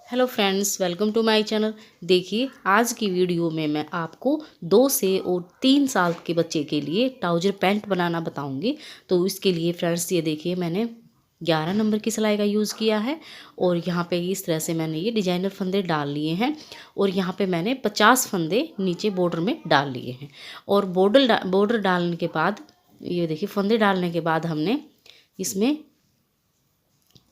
Hello friends, welcome to my channel. देखिए, आज की वीडियो में मैं आपको 2 से और 3 साल के बच्चे के लिए ट्राउज़र पैंट बनाना बताऊंगी। तो इसके लिए फ्रेंड्स, ये देखिए मैंने 11 नंबर की सिलाई का यूज़ किया है और यहाँ पे इस तरह से मैंने ये डिजाइनर फंदे डाल लिए हैं और यहाँ पे मैंने 50 फंदे नीचे बॉर्डर में डाल लिए हैं। और बॉर्डर डालने के बाद, ये देखिए फंदे डालने के बाद हमने इसमें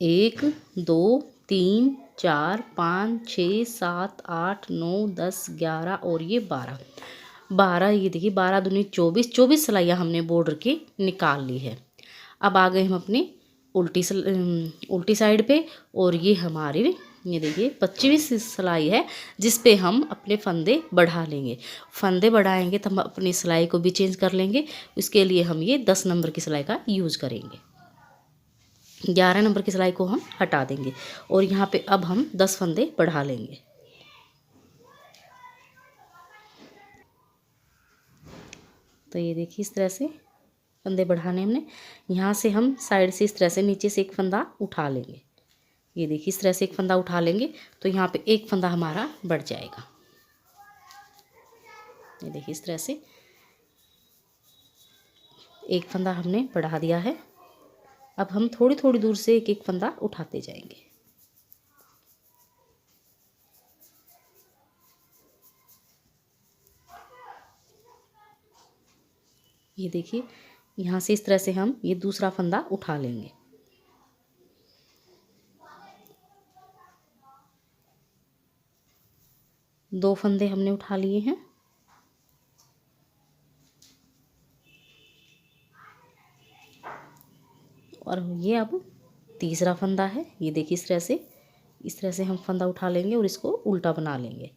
1 2 3 4 5 6 7 8 9 10 11 और ये 12। ये देखिए 12 दूनी 24 सिलाइयाँ हमने बॉर्डर की निकाल ली है। अब आ गए हम अपनी उल्टी साइड पे और ये हमारी, ये देखिए 25वीं सिलाई है जिस पे हम अपने फंदे बढ़ा लेंगे। फंदे बढ़ाएंगे तो हम अपनी सिलाई को भी चेंज कर लेंगे। इसके लिए हम ये 10 नंबर की सिलाई का यूज़ करेंगे। 11 नंबर की सिलाई को हम हटा देंगे और यहाँ पे अब हम 10 फंदे बढ़ा लेंगे। तो ये देखिए इस तरह से फंदे बढ़ाने हमने, यहाँ से हम साइड से इस तरह से नीचे से एक फंदा उठा लेंगे। ये देखिए इस तरह से एक फंदा उठा लेंगे तो यहाँ पे एक फंदा हमारा बढ़ जाएगा। ये देखिए इस तरह से एक फंदा हमने बढ़ा दिया है। अब हम थोड़ी थोड़ी दूर से एक एक फंदा उठाते जाएंगे। ये देखिए यहाँ से इस तरह से हम ये दूसरा फंदा उठा लेंगे। दो फंदे हमने उठा लिए हैं और ये अब तीसरा फंदा है। ये देखिए इस तरह से हम फंदा उठा लेंगे और इसको उल्टा बना लेंगे।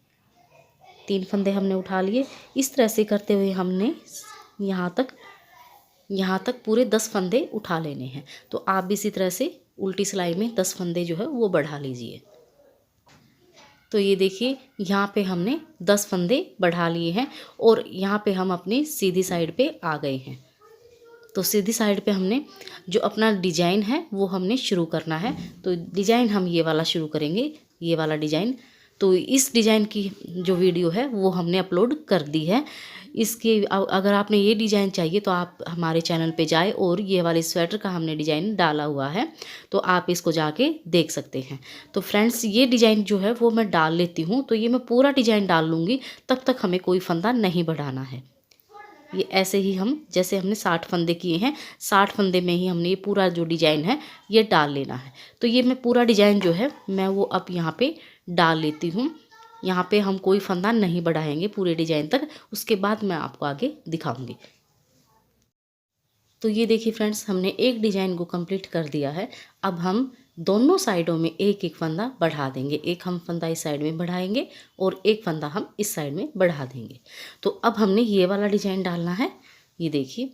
3 फंदे हमने उठा लिए। इस तरह से करते हुए हमने यहाँ तक पूरे 10 फंदे उठा लेने हैं। तो आप भी इसी तरह से उल्टी सिलाई में 10 फंदे जो है वो बढ़ा लीजिए। तो ये देखिए यहाँ पे हमने 10 फंदे बढ़ा लिए हैं और यहाँ पे हम अपनी सीधी साइड पे आ गए हैं। तो सीधी साइड पे हमने जो अपना डिजाइन है वो हमने शुरू करना है। तो डिजाइन हम ये वाला शुरू करेंगे, ये वाला डिजाइन। तो इस डिजाइन की जो वीडियो है वो हमने अपलोड कर दी है। इसके अगर आपने ये डिजाइन चाहिए तो आप हमारे चैनल पे जाए और ये वाले स्वेटर का हमने डिजाइन डाला हुआ है, तो आप इसको जाके देख सकते हैं। तो फ्रेंड्स, ये डिजाइन जो है वो मैं डाल लेती हूँ। तो ये मैं पूरा डिजाइन डाल लूँगी, तब तक हमें कोई फंदा नहीं बढ़ाना है। ये ऐसे ही हम, जैसे हमने 60 फंदे किए हैं, 60 फंदे में ही हमने ये पूरा जो डिजाइन है ये डाल लेना है। तो ये मैं पूरा डिजाइन जो है मैं वो अब यहाँ पे डाल लेती हूँ। यहाँ पे हम कोई फंदा नहीं बढ़ाएंगे पूरे डिजाइन तक, उसके बाद मैं आपको आगे दिखाऊंगी। तो ये देखिए फ्रेंड्स, हमने एक डिजाइन को कंप्लीट कर दिया है। अब हम दोनों साइडों में एक एक फंदा बढ़ा देंगे। एक हम फंदा इस साइड में बढ़ाएंगे और एक फंदा हम इस साइड में बढ़ा देंगे। तो अब हमने ये वाला डिजाइन डालना है। ये देखिए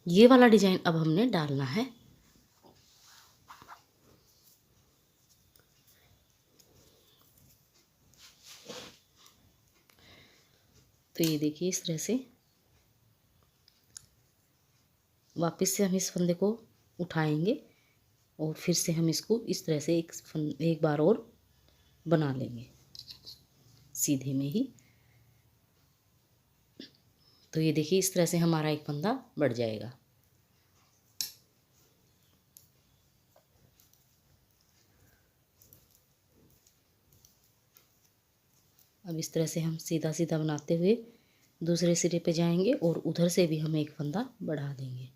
ये वाला डिजाइन अब हमने डालना है। तो ये देखिए इस तरह से वापस से हम इस फंदे को उठाएंगे और फिर से हम इसको इस तरह से एक बार और बना लेंगे सीधे में ही। तो ये देखिए इस तरह से हमारा एक फंदा बढ़ जाएगा। अब इस तरह से हम सीधा सीधा बनाते हुए दूसरे सिरे पे जाएंगे और उधर से भी हम एक फंदा बढ़ा देंगे।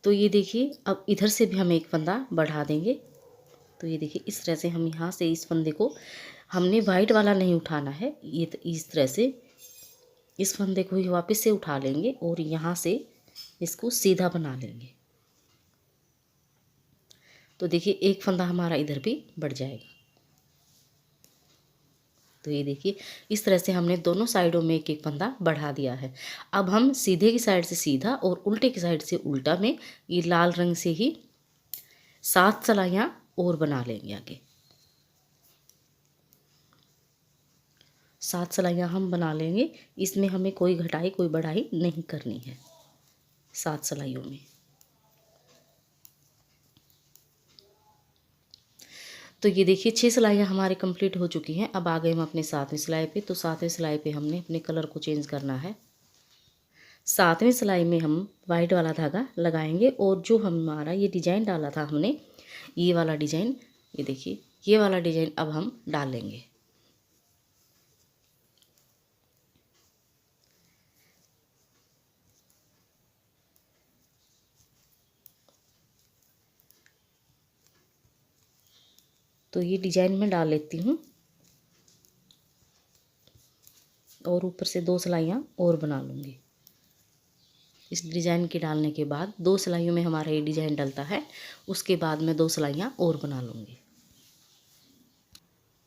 तो ये देखिए अब इधर से भी हम एक फंदा बढ़ा देंगे। तो ये देखिए इस तरह से हम यहाँ से इस फंदे को, हमने वाइट वाला नहीं उठाना है, ये इस तरह से इस फंदे को ही वापस से उठा लेंगे और यहाँ से इसको सीधा बना लेंगे। तो देखिए एक फंदा हमारा इधर भी बढ़ जाएगा। तो ये देखिए इस तरह से हमने दोनों साइडों में एक एक फंदा बढ़ा दिया है। अब हम सीधे की साइड से सीधा और उल्टे की साइड से उल्टा में ये लाल रंग से ही 7 सिलाइयाँ और बना लेंगे आगे। 7 सिलाइयाँ हम बना लेंगे। इसमें हमें कोई घटाई कोई बढ़ाई नहीं करनी है 7 सिलाइयों में। तो ये देखिए 6 सिलाइयाँ हमारी कंप्लीट हो चुकी हैं। अब आ गए हम अपने 7वीं सिलाई पे। तो 7वीं सिलाई पे हमने अपने कलर को चेंज करना है। 7वीं सिलाई में हम वाइट वाला धागा लगाएंगे और जो हमारा ये डिजाइन डाला था हमने, ये वाला डिजाइन, ये देखिए ये वाला डिजाइन अब हम डालेंगे। तो ये डिजाइन मैं डाल लेती हूँ और ऊपर से 2 सिलाइयाँ और बना लूँगी। इस डिज़ाइन के डालने के बाद 2 सिलाइयों में हमारा ये डिज़ाइन डलता है, उसके बाद मैं 2 सिलाइयाँ और बना लूँगी।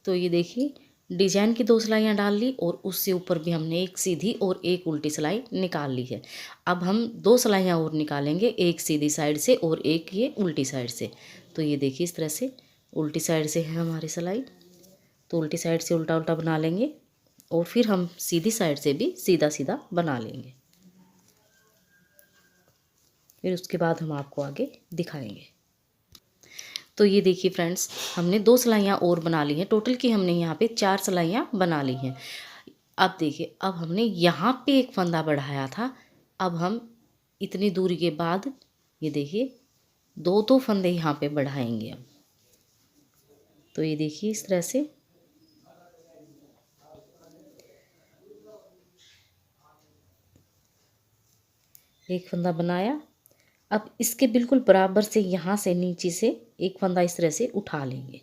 तो ये देखिए डिजाइन की 2 सिलाइयाँ डाल ली और उससे ऊपर भी हमने एक सीधी और एक उल्टी सिलाई निकाल ली है। अब हम 2 सिलाइयाँ और निकालेंगे, एक सीधी साइड से और एक ये उल्टी साइड से। तो ये देखिए इस तरह से उल्टी साइड से है हमारी सिलाई, तो उल्टी साइड से उल्टा उल्टा बना लेंगे और फिर हम सीधी साइड से भी सीधा सीधा बना लेंगे। फिर उसके बाद हम आपको आगे दिखाएंगे। तो ये देखिए फ्रेंड्स, हमने 2 सिलाइयाँ और बना ली हैं। टोटल की हमने यहाँ पे 4 सिलाइयाँ बना ली हैं। अब देखिए, अब हमने यहाँ पे एक फंदा बढ़ाया था, अब हम इतनी दूरी के बाद ये देखिए 2-2 फंदे यहाँ पे बढ़ाएंगे अब। तो ये देखिए इस तरह से एक फंदा बनाया। अब इसके बिल्कुल बराबर से यहाँ से नीचे से एक फंदा इस तरह से उठा लेंगे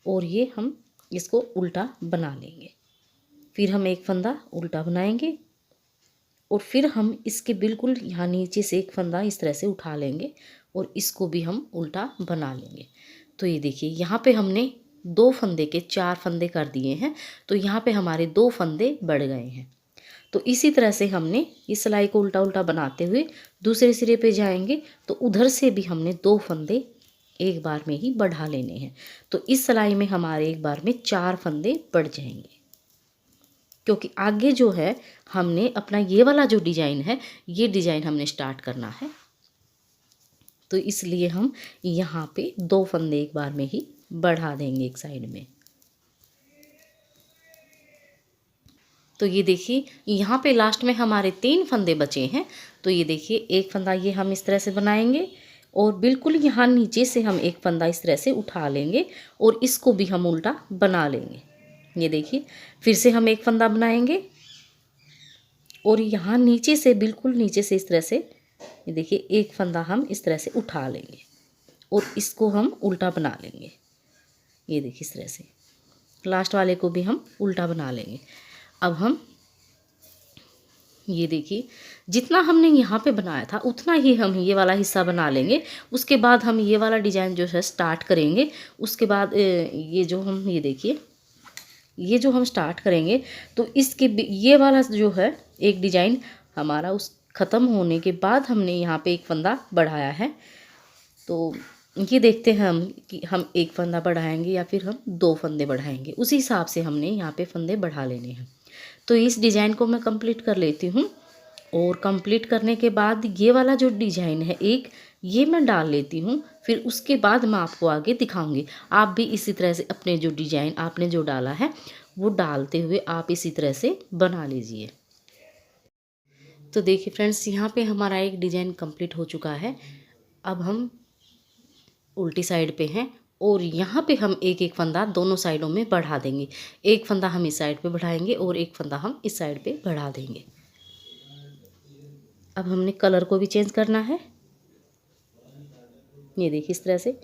और ये हम इसको उल्टा बना लेंगे। फिर हम एक फंदा उल्टा बनाएंगे और फिर हम इसके बिल्कुल यहाँ नीचे से एक फंदा इस तरह से उठा लेंगे और इसको भी हम उल्टा बना लेंगे। तो ये देखिए यहाँ पे हमने 2 फंदे के 4 फंदे कर दिए हैं, तो यहाँ पे हमारे 2 फंदे बढ़ गए हैं। तो इसी तरह से हमने इस सिलाई को उल्टा उल्टा बनाते हुए दूसरे सिरे पे जाएंगे, तो उधर से भी हमने 2 फंदे एक बार में ही बढ़ा लेने हैं। तो इस सिलाई में हमारे एक बार में 4 फंदे बढ़ जाएंगे, क्योंकि आगे जो है हमने अपना ये वाला जो डिजाइन है, ये डिजाइन हमने स्टार्ट करना है। तो इसलिए हम यहाँ पे 2 फंदे एक बार में ही बढ़ा देंगे एक साइड में। तो ये देखिए यहाँ पे लास्ट में हमारे 3 फंदे बचे हैं। तो ये देखिए एक फंदा ये हम इस तरह से बनाएंगे और बिल्कुल यहाँ नीचे से हम एक फंदा इस तरह से उठा लेंगे और इसको भी हम उल्टा बना लेंगे। ये देखिए फिर से हम एक फंदा बनाएंगे और यहाँ नीचे से बिल्कुल नीचे से इस तरह से ये देखिए एक फंदा हम इस तरह से उठा लेंगे और इसको हम उल्टा बना लेंगे। ये देखिए इस तरह से लास्ट वाले को भी हम उल्टा बना लेंगे। अब हम ये देखिए जितना हमने यहाँ पे बनाया था उतना ही हम ये वाला हिस्सा बना लेंगे। उसके बाद हम ये वाला डिज़ाइन जो है स्टार्ट करेंगे। उसके बाद ये जो हम ये देखिए ये जो हम स्टार्ट करेंगे, तो इसके ये वाला जो है एक डिज़ाइन हमारा उस ख़त्म होने के बाद हमने यहाँ पे एक फंदा बढ़ाया है। तो ये देखते हैं हम कि हम एक फंदा बढ़ाएंगे या फिर हम 2 फंदे बढ़ाएंगे, उसी हिसाब से हमने यहाँ पे फंदे बढ़ा लेने हैं। तो इस डिज़ाइन को मैं कंप्लीट कर लेती हूँ और कंप्लीट करने के बाद ये वाला जो डिज़ाइन है एक, ये मैं डाल लेती हूँ। फिर उसके बाद मैं आपको आगे दिखाऊंगी। आप भी इसी तरह से अपने जो डिज़ाइन आपने जो डाला है वो डालते हुए आप इसी तरह से बना लीजिए। तो देखिए फ्रेंड्स, यहाँ पे हमारा एक डिज़ाइन कंप्लीट हो चुका है। अब हम उल्टी साइड पे हैं और यहाँ पे हम एक एक फंदा दोनों साइडों में बढ़ा देंगे। एक फंदा हम इस साइड पे बढ़ाएंगे और एक फंदा हम इस साइड पे बढ़ा देंगे। अब हमने कलर को भी चेंज करना है। ये देखिए इस तरह से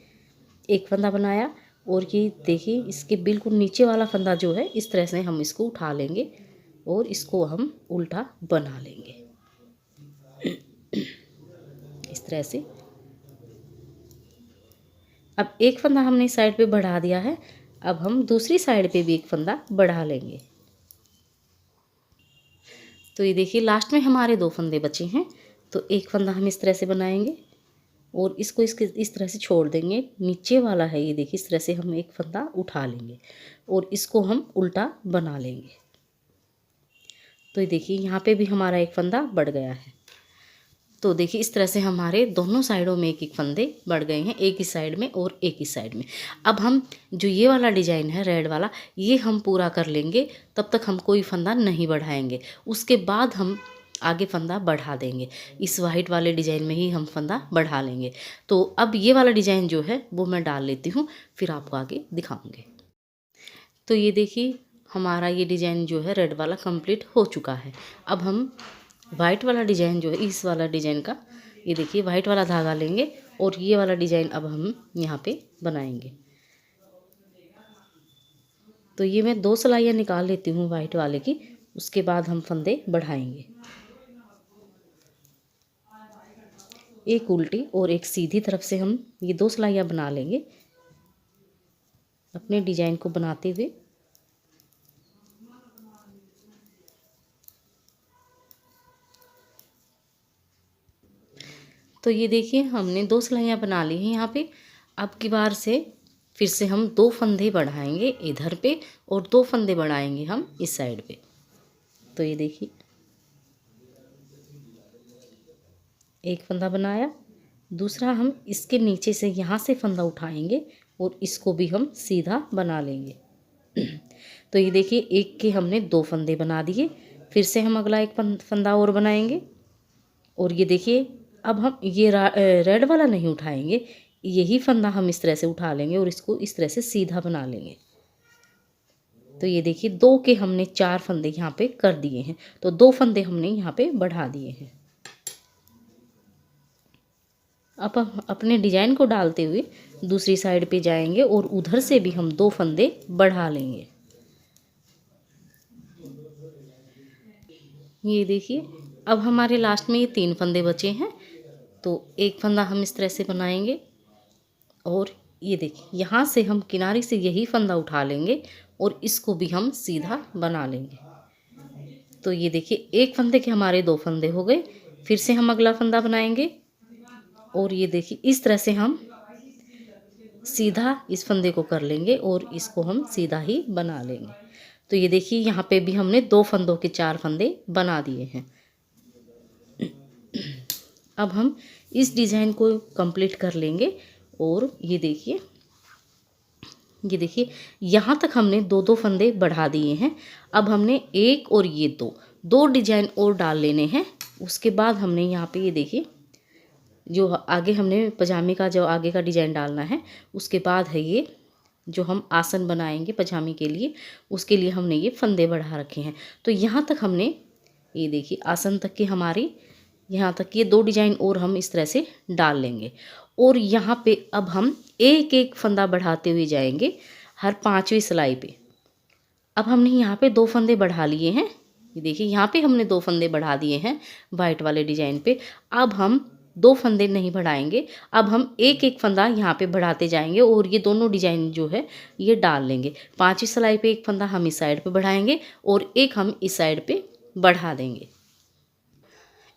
एक फंदा बनाया और ये देखिए इसके बिल्कुल नीचे वाला फंदा जो है इस तरह से हम इसको उठा लेंगे और इसको हम उल्टा बना लेंगे इस तरह से। अब एक फंदा हमने इस साइड पे बढ़ा दिया है, अब हम दूसरी साइड पे भी एक फंदा बढ़ा लेंगे। तो ये देखिए लास्ट में हमारे 2 फंदे बचे हैं, तो एक फंदा हम इस तरह से बनाएंगे और इसको इसके इस तरह से छोड़ देंगे। नीचे वाला है ये देखिए इस तरह से हम एक फंदा उठा लेंगे और इसको हम उल्टा बना लेंगे। तो ये देखिए यहाँ पे भी हमारा एक फंदा बढ़ गया है। तो देखिए इस तरह से हमारे दोनों साइडों में एक एक फंदे बढ़ गए हैं, एक इस साइड में और एक इस साइड में। अब हम जो ये वाला डिजाइन है रेड वाला, ये हम पूरा कर लेंगे, तब तक हम कोई फंदा नहीं बढ़ाएंगे। उसके बाद हम आगे फंदा बढ़ा देंगे। इस वाइट वाले डिजाइन में ही हम फंदा बढ़ा लेंगे। तो अब ये वाला डिजाइन जो है वो मैं डाल लेती हूँ, फिर आपको आगे दिखाऊंगी। तो ये देखिए हमारा ये डिजाइन जो है रेड वाला कंप्लीट हो चुका है। अब हम वाइट वाला डिजाइन जो है, इस वाला डिजाइन का, ये देखिए वाइट वाला धागा लेंगे और ये वाला डिजाइन अब हम यहाँ पे बनाएंगे। तो ये मैं 2 सिलाइयाँ निकाल लेती हूँ वाइट वाले की, उसके बाद हम फंदे बढ़ाएंगे। एक उल्टी और एक सीधी तरफ से हम ये 2 सिलाइयाँ बना लेंगे अपने डिजाइन को बनाते हुए। तो ये देखिए हमने 2 सिलाइयाँ बना ली हैं यहाँ पे। अब की बार से फिर से हम 2 फंदे बढ़ाएंगे इधर पे और 2 फंदे बढ़ाएंगे हम इस साइड पे। तो ये देखिए एक फंदा बनाया, दूसरा हम इसके नीचे से यहाँ से फंदा उठाएंगे और इसको भी हम सीधा बना लेंगे। तो ये देखिए एक के हमने 2 फंदे बना दिए, फिर से हम अगला एक फंदा और बनाएंगे। और ये देखिए अब हम ये रेड वाला नहीं उठाएंगे, यही फंदा हम इस तरह से उठा लेंगे और इसको इस तरह से सीधा बना लेंगे। तो ये देखिए 2 के हमने 4 फंदे यहाँ पे कर दिए हैं, तो 2 फंदे हमने यहाँ पे बढ़ा दिए हैं। अब हम अपने डिजाइन को डालते हुए दूसरी साइड पे जाएंगे और उधर से भी हम 2 फंदे बढ़ा लेंगे। ये देखिए अब हमारे लास्ट में ये 3 फंदे बचे हैं, तो एक फंदा हम इस तरह से बनाएंगे और ये देखिए यहाँ से हम किनारे से यही फंदा उठा लेंगे और इसको भी हम सीधा बना लेंगे। तो ये देखिए एक फंदे के हमारे 2 फंदे हो गए, फिर से हम अगला फंदा बनाएंगे और ये देखिए इस तरह से हम सीधा इस फंदे को कर लेंगे और इसको हम सीधा ही बना लेंगे। तो ये देखिए यहाँ पे भी हमने 2 फंदों के 4 फंदे बना दिए हैं। अब हम इस डिज़ाइन को कंप्लीट कर लेंगे और ये देखिए यहाँ तक हमने 2-2 फंदे बढ़ा दिए हैं। अब हमने एक और ये 2 डिजाइन और डाल लेने हैं। उसके बाद हमने यहाँ पे ये देखिए जो आगे हमने पजामे का जो आगे का डिजाइन डालना है, उसके बाद है ये जो हम आसन बनाएंगे पजामे के लिए, उसके लिए हमने ये फंदे बढ़ा रखे हैं। तो यहाँ तक हमने ये देखिए आसन तक की हमारी यहाँ तक ये 2 डिजाइन और हम इस तरह से डाल लेंगे और यहाँ पे अब हम एक एक फंदा बढ़ाते हुए जाएंगे हर 5वीं सिलाई पे। अब हमने यहाँ पे 2 फंदे बढ़ा लिए हैं, ये देखिए यहाँ पे हमने 2 फंदे बढ़ा दिए हैं वाइट वाले डिजाइन पे। अब हम 2 फंदे नहीं बढ़ाएंगे, अब हम एक एक फंदा यहाँ पे बढ़ाते जाएंगे और ये दोनों डिजाइन जो है ये डाल लेंगे। 5वीं सिलाई पे एक फंदा हम इस साइड पे बढ़ाएंगे और एक हम इस साइड पे बढ़ा देंगे।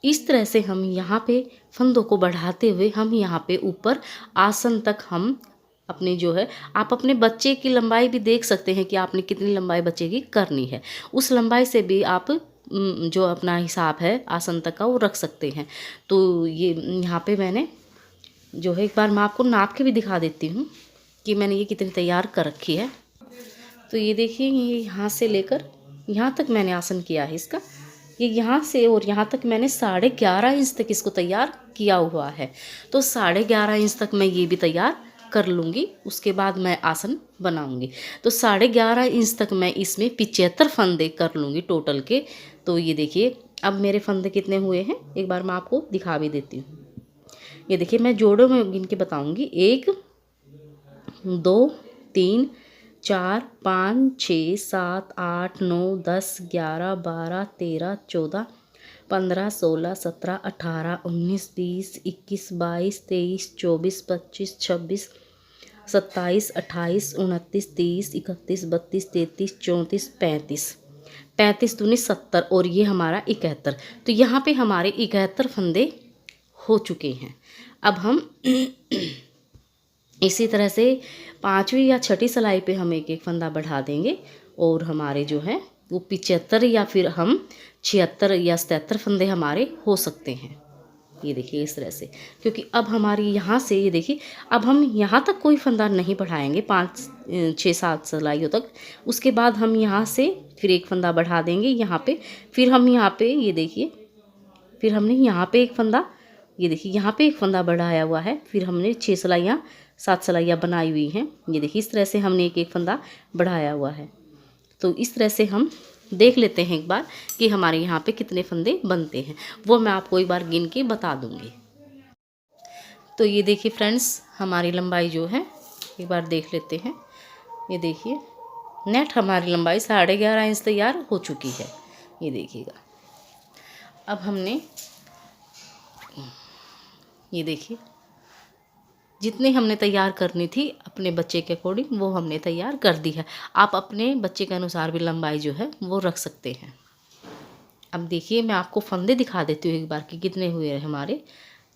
इस तरह से हम यहाँ पे फंदों को बढ़ाते हुए हम यहाँ पे ऊपर आसन तक हम अपने जो है, आप अपने बच्चे की लंबाई भी देख सकते हैं कि आपने कितनी लंबाई बच्चे की करनी है, उस लंबाई से भी आप जो अपना हिसाब है आसन तक का वो रख सकते हैं। तो ये यहाँ पे मैंने जो है एक बार मैं आपको नाप के भी दिखा देती हूँ कि मैंने ये कितनी तैयार कर रखी है। तो ये देखिए ये यहाँ से लेकर यहाँ तक मैंने आसन किया है इसका, ये यहाँ से और यहाँ तक मैंने 11.5 इंच तक इसको तैयार किया हुआ है। तो 11.5 इंच तक मैं ये भी तैयार कर लूँगी, उसके बाद मैं आसन बनाऊँगी। तो 11.5 इंच तक मैं इसमें 75 फंदे कर लूँगी टोटल के। तो ये देखिए अब मेरे फंदे कितने हुए हैं एक बार मैं आपको दिखा भी देती हूँ। ये देखिए मैं जोड़ों में गिन के बताऊँगी, 1 2 3 4 5 6 7 8 9 10 11 12 13 14 15 16 17 18 19 20 21 22 23 24 25 26 27 28 29 30 31 32 33 34 35 35 दूनी 70 और ये हमारा 71। तो यहाँ पे हमारे 71 फंदे हो चुके हैं। अब हम इसी तरह से 5वीं या 6ठी सिलाई पे हम एक एक फंदा बढ़ा देंगे और हमारे जो है वो 75 या फिर हम 76 या 77 फंदे हमारे हो सकते हैं। ये देखिए इस तरह से, क्योंकि अब हमारी यहाँ से ये देखिए, अब हम यहाँ तक कोई फंदा नहीं बढ़ाएंगे 5 6 7 सिलाइयों तक। उसके बाद हम यहाँ से फिर एक फंदा बढ़ा देंगे यहाँ पे, फिर हम यहाँ पे ये देखिए, फिर हमने यहाँ पे एक फंदा, ये देखिए यहाँ पे एक फंदा बढ़ाया हुआ है, फिर हमने 6 सिलाइयाँ 7 सिलाइयाँ बनाई हुई हैं। ये देखिए इस तरह से हमने एक एक फंदा बढ़ाया हुआ है। तो इस तरह से हम देख लेते हैं एक बार कि हमारे यहाँ पे कितने फंदे बनते हैं, वो मैं आपको एक बार गिन के बता दूँगी। तो ये देखिए फ्रेंड्स, हमारी लंबाई जो है एक बार देख लेते हैं। ये देखिए नेट हमारी लंबाई 11.5 इंच तैयार हो चुकी है। ये देखिएगा, अब हमने ये देखिए जितने हमने तैयार करनी थी अपने बच्चे के अकॉर्डिंग वो हमने तैयार कर दी है। आप अपने बच्चे के अनुसार भी लंबाई जो है वो रख सकते हैं। अब देखिए मैं आपको फंदे दिखा देती हूँ एक बार कि कितने हुए हैं हमारे।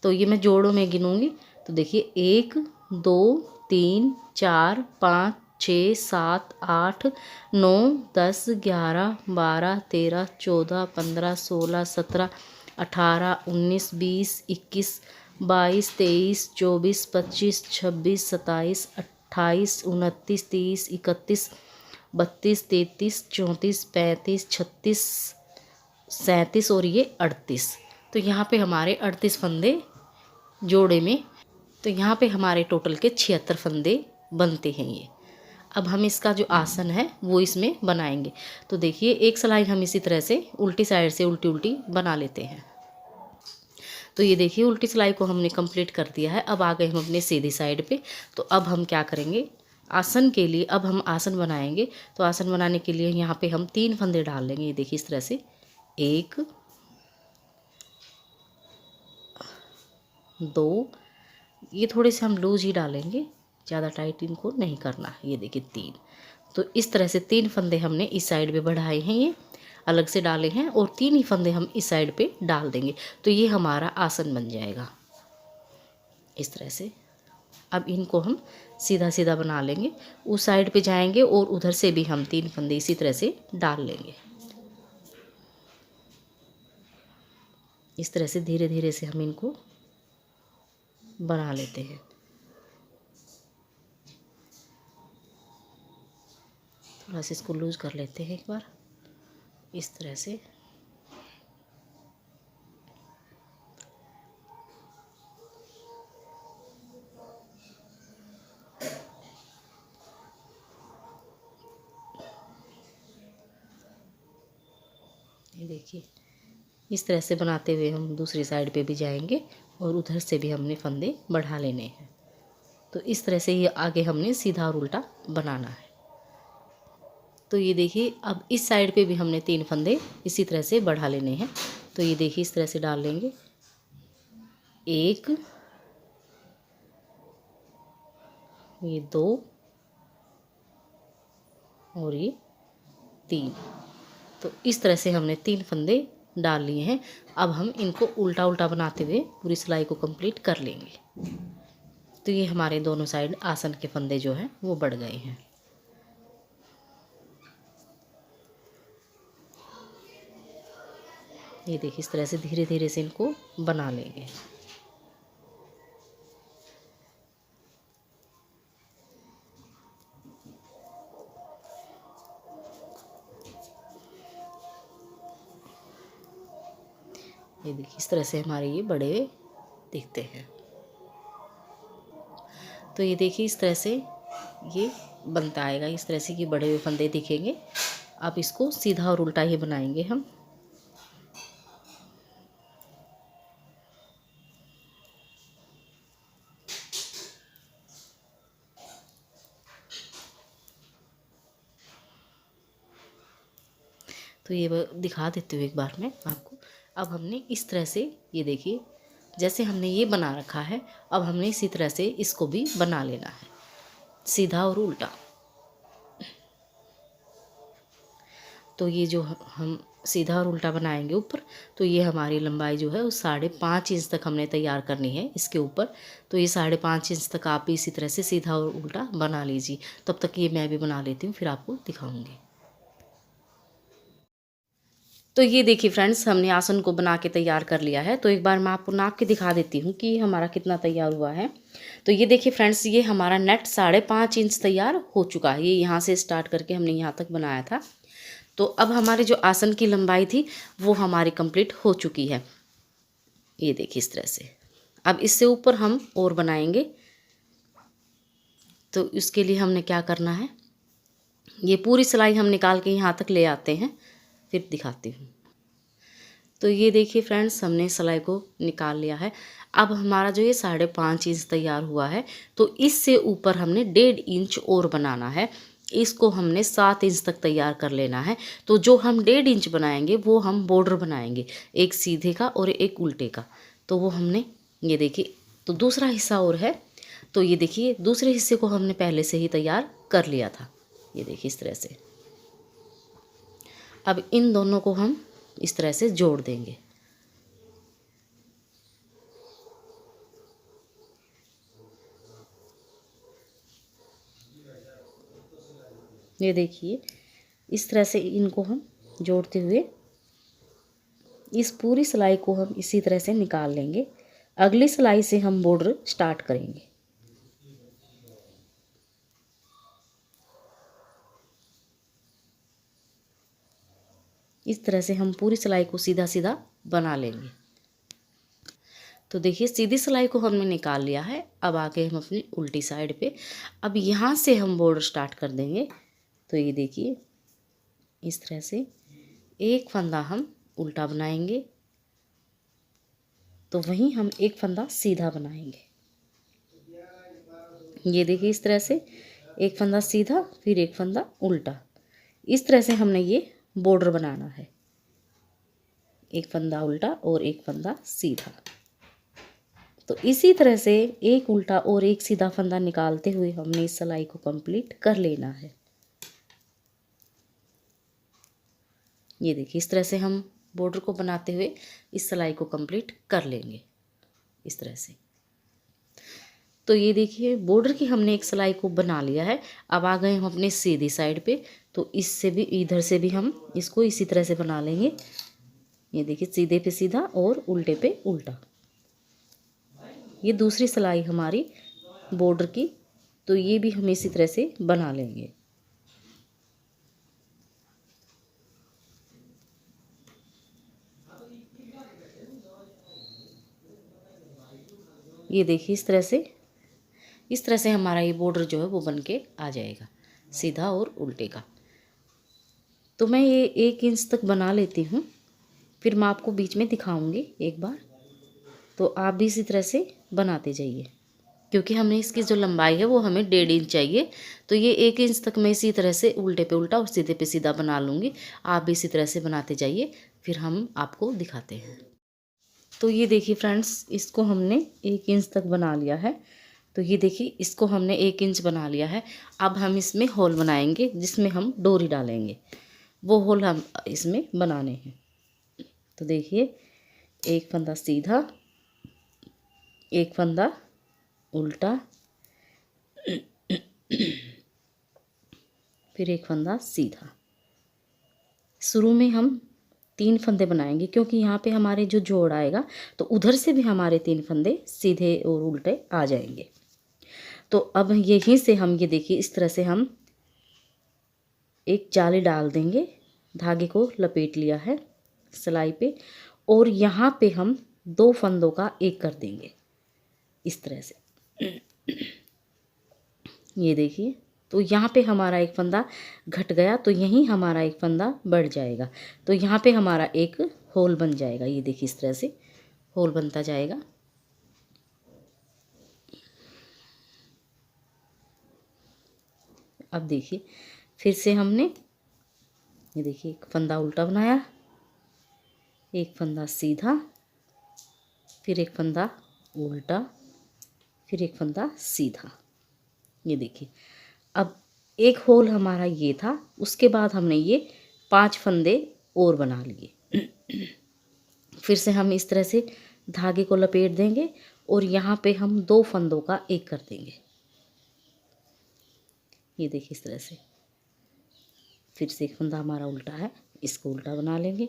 तो ये मैं जोड़ों में गिनूँगी, तो देखिए 1 2 3 4 5 6 7 8 9 10 11 12 13 14 15 16 17 18 19 20 21 22 23 24 25 26 27 28 29 30 31 32 33 34 35 36 37 और ये 38। तो यहाँ पे हमारे 38 फंदे जोड़े में, तो यहाँ पे हमारे टोटल के 76 फंदे बनते हैं ये। अब हम इसका जो आसन है वो इसमें बनाएंगे। तो देखिए एक सिलाई हम इसी तरह से उल्टी साइड से उल्टी उल्टी बना लेते हैं। तो ये देखिए उल्टी सिलाई को हमने कंप्लीट कर दिया है। अब आ गए हम अपने सीधी साइड पे। तो अब हम क्या करेंगे, आसन के लिए अब हम आसन बनाएंगे। तो आसन बनाने के लिए यहाँ पे हम 3 फंदे डाल लेंगे। ये देखिए इस तरह से 1 2, ये थोड़े से हम लूज ही डालेंगे, ज़्यादा टाइट इनको नहीं करना है। ये देखिए 3। तो इस तरह से 3 फंदे हमने इस साइड पे बढ़ाए हैं, ये अलग से डाले हैं, और 3 ही फंदे हम इस साइड पे डाल देंगे। तो ये हमारा आसन बन जाएगा इस तरह से। अब इनको हम सीधा सीधा बना लेंगे, उस साइड पे जाएंगे और उधर से भी हम 3 फंदे इसी तरह से डाल लेंगे। इस तरह से धीरे धीरे से हम इनको बना लेते हैं। थोड़ा सा इसको लूज कर लेते हैं एक बार इस तरह से। ये देखिए इस तरह से बनाते हुए हम दूसरी साइड पे भी जाएंगे और उधर से भी हमने फंदे बढ़ा लेने हैं। तो इस तरह से ये आगे हमने सीधा और उल्टा बनाना है। तो ये देखिए अब इस साइड पे भी हमने 3 फंदे इसी तरह से बढ़ा लेने हैं। तो ये देखिए इस तरह से डाल लेंगे, 1 ये 2 और ये 3। तो इस तरह से हमने 3 फंदे डाल लिए हैं। अब हम इनको उल्टा उल्टा बनाते हुए पूरी सिलाई को कंप्लीट कर लेंगे। तो ये हमारे दोनों साइड आसन के फंदे जो हैं वो बढ़ गए हैं। ये देखिए इस तरह से धीरे धीरे से इनको बना लेंगे। ये देखिए इस तरह से हमारे ये बड़े दिखते हैं। तो ये देखिए इस तरह से ये बनता आएगा, इस तरह से ये बड़े हुए फंदे दिखेंगे। अब इसको सीधा और उल्टा ही बनाएंगे हम। तो ये दिखा देती हूँ एक बार मैं आपको। अब हमने इस तरह से ये देखिए जैसे हमने ये बना रखा है, अब हमने इसी तरह से इसको भी बना लेना है, सीधा और उल्टा। तो ये जो हम सीधा और उल्टा बनाएंगे ऊपर, तो ये हमारी लंबाई जो है वो 5.5 इंच तक हमने तैयार करनी है इसके ऊपर। तो ये 5.5 इंच तक आप इसी तरह से सीधा और उल्टा बना लीजिए। तब तक ये मैं भी बना लेती हूँ, फिर आपको दिखाऊंगी। तो ये देखिए फ्रेंड्स, हमने आसन को बना के तैयार कर लिया है। तो एक बार मैं आपको नाप के दिखा देती हूँ कि हमारा कितना तैयार हुआ है। तो ये देखिए फ्रेंड्स, ये हमारा नेट 5.5 इंच तैयार हो चुका है। ये यहाँ से स्टार्ट करके हमने यहाँ तक बनाया था। तो अब हमारे जो आसन की लंबाई थी वो हमारी कंप्लीट हो चुकी है। ये देखिए इस तरह से। अब इससे ऊपर हम और बनाएंगे। तो इसके लिए हमने क्या करना है, ये पूरी सिलाई हम निकाल के यहाँ तक ले आते हैं, फिर दिखाती हूँ। तो ये देखिए फ्रेंड्स, हमने सिलाई को निकाल लिया है। अब हमारा जो ये 5.5 इंच तैयार हुआ है, तो इससे ऊपर हमने 1.5 इंच और बनाना है। इसको हमने 7 इंच तक तैयार कर लेना है। तो जो हम 1.5 इंच बनाएंगे वो हम बॉर्डर बनाएंगे, एक सीधे का और एक उल्टे का। तो वो हमने, ये देखिए, तो दूसरा हिस्सा और है। तो ये देखिए, दूसरे हिस्से को हमने पहले से ही तैयार कर लिया था। ये देखिए इस तरह से। अब इन दोनों को हम इस तरह से जोड़ देंगे। ये देखिए इस तरह से इनको हम जोड़ते हुए इस पूरी सिलाई को हम इसी तरह से निकाल लेंगे। अगली सिलाई से हम बॉर्डर स्टार्ट करेंगे। इस तरह से हम पूरी सिलाई को सीधा सीधा बना लेंगे। तो देखिए सीधी सिलाई को हमने निकाल लिया है। अब आगे हम अपनी उल्टी साइड पे, अब यहाँ से हम बॉर्डर स्टार्ट कर देंगे। तो ये देखिए इस तरह से एक फंदा हम उल्टा बनाएंगे, तो वहीं हम एक फंदा सीधा बनाएंगे। ये देखिए इस तरह से एक फंदा सीधा, फिर एक फंदा उल्टा। इस तरह से हमने ये बॉर्डर बनाना है। एक फंदा उल्टा और एक फंदा सीधा। तो इसी तरह से एक उल्टा और एक सीधा फंदा निकालते हुए हमने इस सिलाई को कंप्लीट कर लेना है। ये देखिए इस तरह से हम बॉर्डर को बनाते हुए इस सिलाई को कंप्लीट कर लेंगे, इस तरह से। तो ये देखिए बॉर्डर की हमने एक सिलाई को बना लिया है। अब आ गए हम अपने सीधी साइड पे। तो इससे भी, इधर से भी हम इसको इसी तरह से बना लेंगे। ये देखिए सीधे पे सीधा और उल्टे पे उल्टा। ये दूसरी सिलाई हमारी बॉर्डर की, तो ये भी हम इसी तरह से बना लेंगे। ये देखिए इस तरह से हमारा ये बॉर्डर जो है वो बन के आ जाएगा, सीधा और उल्टे का। तो मैं ये 1 इंच तक बना लेती हूँ, फिर मैं आपको बीच में दिखाऊंगी एक बार। तो आप भी इसी तरह से बनाते जाइए, क्योंकि हमने इसकी जो लंबाई है वो हमें 1.5 इंच चाहिए। तो ये 1 इंच तक मैं इसी तरह से उल्टे पे उल्टा और सीधे पे सीधा बना लूँगी। आप भी इसी तरह से बनाते जाइए, फिर हम आपको दिखाते हैं। तो ये देखिए फ्रेंड्स, इसको हमने 1 इंच तक बना लिया है। तो ये देखिए इसको हमने 1 इंच बना लिया है। अब हम इसमें होल बनाएंगे जिसमें हम डोरी डालेंगे। वो होल हम इसमें बनाने हैं। तो देखिए एक फंदा सीधा, एक फंदा उल्टा, फिर एक फंदा सीधा। शुरू में हम 3 फंदे बनाएंगे, क्योंकि यहाँ पे हमारे जो जोड़ आएगा तो उधर से भी हमारे 3 फंदे सीधे और उल्टे आ जाएंगे। तो अब यहीं से हम, ये देखिए इस तरह से हम एक जाली डाल देंगे। धागे को लपेट लिया है सिलाई पे, और यहाँ पे हम 2 फंदों का एक कर देंगे इस तरह से। ये देखिए, तो यहाँ पे हमारा एक फंदा घट गया, तो यहीं हमारा एक फंदा बढ़ जाएगा। तो यहाँ पे हमारा एक होल बन जाएगा। ये देखिए इस तरह से होल बनता जाएगा। अब देखिए फिर से हमने, ये देखिए एक फंदा उल्टा बनाया, एक फंदा सीधा, फिर एक फंदा उल्टा, फिर एक फंदा सीधा। ये देखिए अब एक होल हमारा ये था। उसके बाद हमने ये 5 फंदे और बना लिए। फिर से हम इस तरह से धागे को लपेट देंगे और यहाँ पे हम 2 फंदों का एक कर देंगे। ये देखिए इस तरह से। फिर से एक फंदा हमारा उल्टा है, इसको उल्टा बना लेंगे।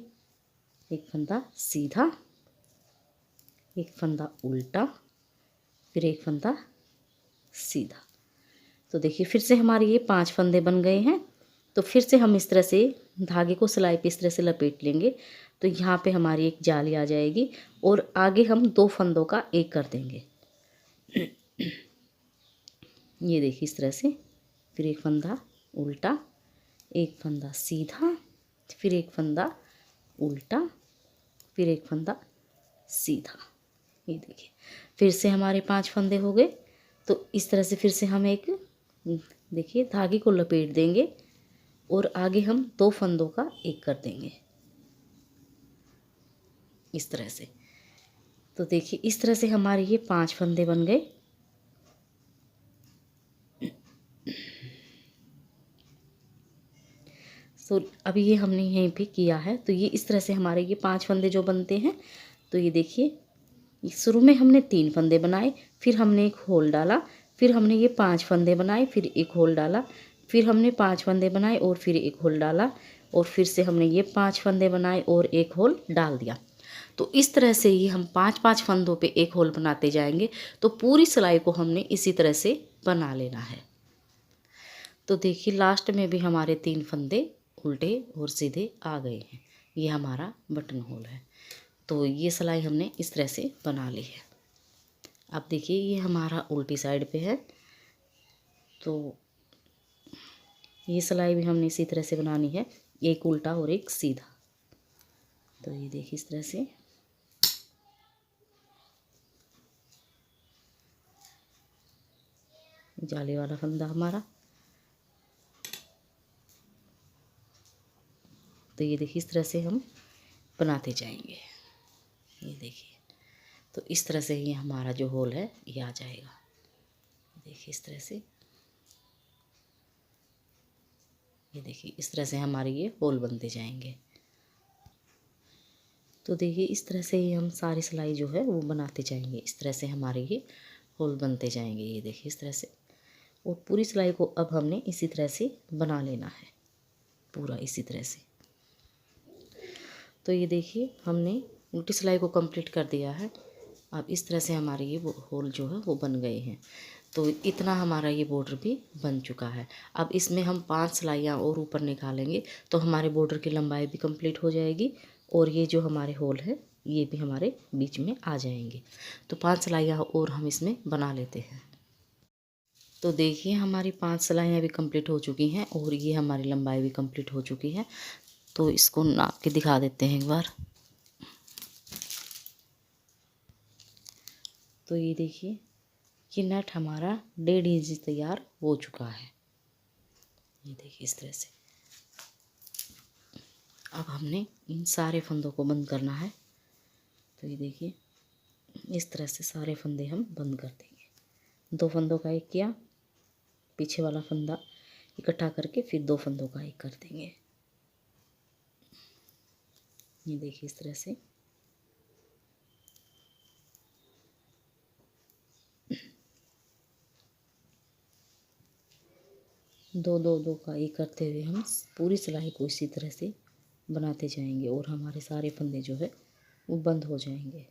एक फंदा सीधा, एक फंदा उल्टा, फिर एक फंदा सीधा। तो देखिए फिर से हमारे ये 5 फंदे बन गए हैं। तो फिर से हम इस तरह से धागे को सिलाई पे इस तरह से लपेट लेंगे। तो यहाँ पे हमारी एक जाली आ जाएगी और आगे हम 2 फंदों का एक कर देंगे। ये देखिए इस तरह से, फिर एक फंदा उल्टा, एक फंदा सीधा, फिर एक फंदा उल्टा, फिर एक फंदा सीधा। ये देखिए फिर से हमारे 5 फंदे हो गए। तो इस तरह से फिर से हम एक देखिए धागे को लपेट देंगे और आगे हम 2 फंदों का एक कर देंगे इस तरह से। तो देखिए इस तरह से हमारे ये 5 फंदे बन गए। तो अभी ये हमने यहीं पे किया है। तो ये इस तरह से हमारे ये 5 फंदे जो बनते हैं। तो ये देखिए शुरू में हमने 3 फंदे बनाए, फिर हमने एक होल डाला, फिर हमने ये 5 फंदे बनाए, फिर एक होल डाला, फिर हमने 5 फंदे बनाए और फिर एक होल डाला, और फिर से हमने ये 5 फंदे बनाए और एक होल डाल दिया। तो इस तरह से ही हम 5-5 फंदों पे एक होल बनाते जाएंगे। तो पूरी सिलाई को हमने इसी तरह से बना लेना है। तो देखिए लास्ट में भी हमारे 3 फंदे उल्टे और सीधे आ गए हैं। ये हमारा बटन होल है। तो ये सिलाई हमने इस तरह से बना ली है। अब देखिए ये हमारा उल्टी साइड पे है। तो ये सिलाई भी हमने इसी तरह से बनानी है, एक उल्टा और एक सीधा। तो ये देखिए इस तरह से जाली वाला फंदा हमारा। तो ये देखिए इस तरह से हम बनाते जाएंगे। ये देखिए तो इस तरह से ये हमारा जो होल है ये आ जाएगा। देखिए इस तरह से, ये देखिए इस तरह से हमारे ये होल बनते जाएंगे। तो देखिए इस तरह से ही हम सारी सिलाई जो है वो बनाते जाएंगे। इस तरह से हमारे ये होल बनते जाएंगे। ये देखिए इस तरह से, और पूरी सिलाई को अब हमने इसी तरह से बना लेना है, पूरा इसी तरह से। तो ये देखिए हमने उल्टी सिलाई को कंप्लीट कर दिया है। अब इस तरह से हमारे ये होल जो है वो बन गए हैं। तो इतना हमारा ये बॉर्डर भी बन चुका है। अब इसमें हम 5 सिलाइयाँ और ऊपर निकालेंगे तो हमारे बॉर्डर की लंबाई भी कंप्लीट हो जाएगी और ये जो हमारे होल है ये भी हमारे बीच में आ जाएंगे। तो 5 सिलाइयाँ और हम इसमें बना लेते हैं। तो देखिए हमारी 5 सिलाइयाँ भी कंप्लीट हो चुकी हैं और ये हमारी लंबाई भी कंप्लीट हो चुकी है। तो इसको नाप के दिखा देते हैं एक बार। तो ये देखिए ये नट हमारा 1.5 इंच तैयार हो चुका है। ये देखिए इस तरह से। अब हमने इन सारे फंदों को बंद करना है। तो ये देखिए इस तरह से सारे फंदे हम बंद कर देंगे। 2 फंदों का एक किया, पीछे वाला फंदा इकट्ठा करके फिर 2 फंदों का एक कर देंगे। ये देखिए इस तरह से। दो का एक करते हुए हम पूरी सिलाई को इसी तरह से बनाते जाएंगे और हमारे सारे फंदे जो है वो बंद हो जाएंगे।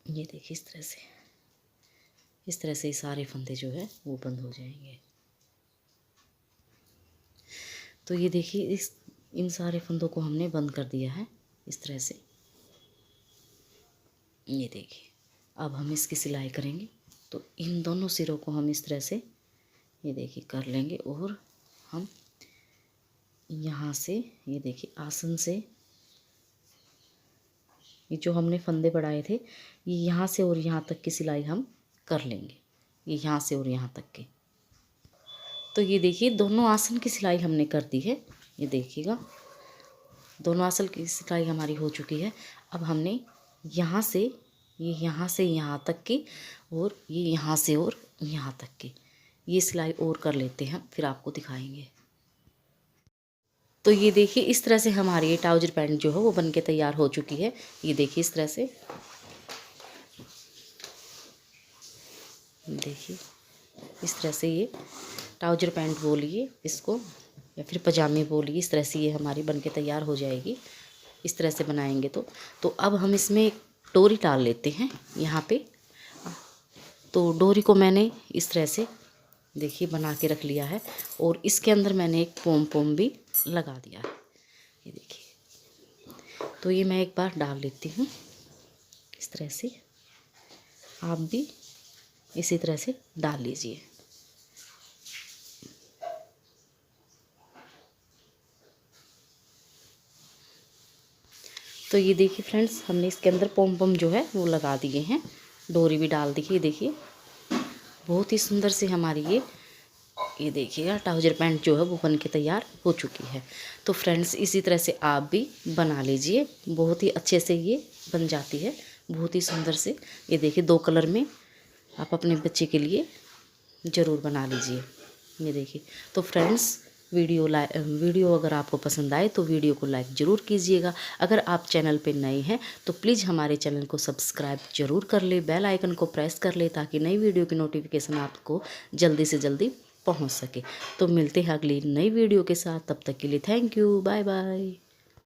ये देखिए इस तरह से सारे फंदे जो है वो बंद हो जाएंगे। तो ये देखिए इन सारे फंदों को हमने बंद कर दिया है इस तरह से। ये देखिए अब हम इसकी सिलाई करेंगे। तो इन दोनों सिरों को हम इस तरह से ये देखिए कर लेंगे और हम यहाँ से ये देखिए आसन से ये जो हमने फंदे बढ़ाए थे ये यहाँ से और यहाँ तक की सिलाई हम कर लेंगे, ये यहाँ से और यहाँ तक के। तो ये देखिए दोनों आसन की सिलाई हमने कर दी है। ये देखिएगा दोनों आसन की सिलाई हमारी हो चुकी है। अब हमने यहाँ से यहाँ तक की और ये यहाँ से और यहाँ तक की ये सिलाई और कर लेते हैं, फिर आपको दिखाएंगे। तो ये देखिए इस तरह से हमारी ये ट्राउजर पैंट जो है वो बन के तैयार हो चुकी है। ये देखिए इस तरह से, देखिए इस तरह से ये ट्राउजर पैंट बोलिए इसको, या फिर पजामे बोलिए, इस तरह से ये हमारी बनके तैयार हो जाएगी। इस तरह से बनाएंगे तो अब हम इसमें एक डोरी डाल लेते हैं यहाँ पे। तो डोरी को मैंने इस तरह से देखिए बना के रख लिया है और इसके अंदर मैंने एक पोम पोम भी लगा दिया है, ये देखिए। तो ये मैं एक बार डाल लेती हूँ इस तरह से, आप भी इसी तरह से डाल लीजिए। तो ये देखिए फ्रेंड्स, हमने इसके अंदर पोम पोम जो है वो लगा दिए हैं, डोरी भी डाल दी है। देखिए बहुत ही सुंदर से हमारी ये देखिएगा ट्राउजर पैंट जो है वो बन के तैयार हो चुकी है। तो फ्रेंड्स इसी तरह से आप भी बना लीजिए, बहुत ही अच्छे से ये बन जाती है, बहुत ही सुंदर से। ये देखिए 2 कलर में आप अपने बच्चे के लिए ज़रूर बना लीजिए। ये देखिए। तो फ्रेंड्स वीडियो अगर आपको पसंद आए तो वीडियो को लाइक ज़रूर कीजिएगा। अगर आप चैनल पे नए हैं तो प्लीज़ हमारे चैनल को सब्सक्राइब ज़रूर कर ले, बेल आइकन को प्रेस कर ले ताकि नई वीडियो की नोटिफिकेशन आपको जल्दी से जल्दी पहुंच सके। तो मिलते हैं अगली नई वीडियो के साथ, तब तक के लिए थैंक यू, बाय बाय।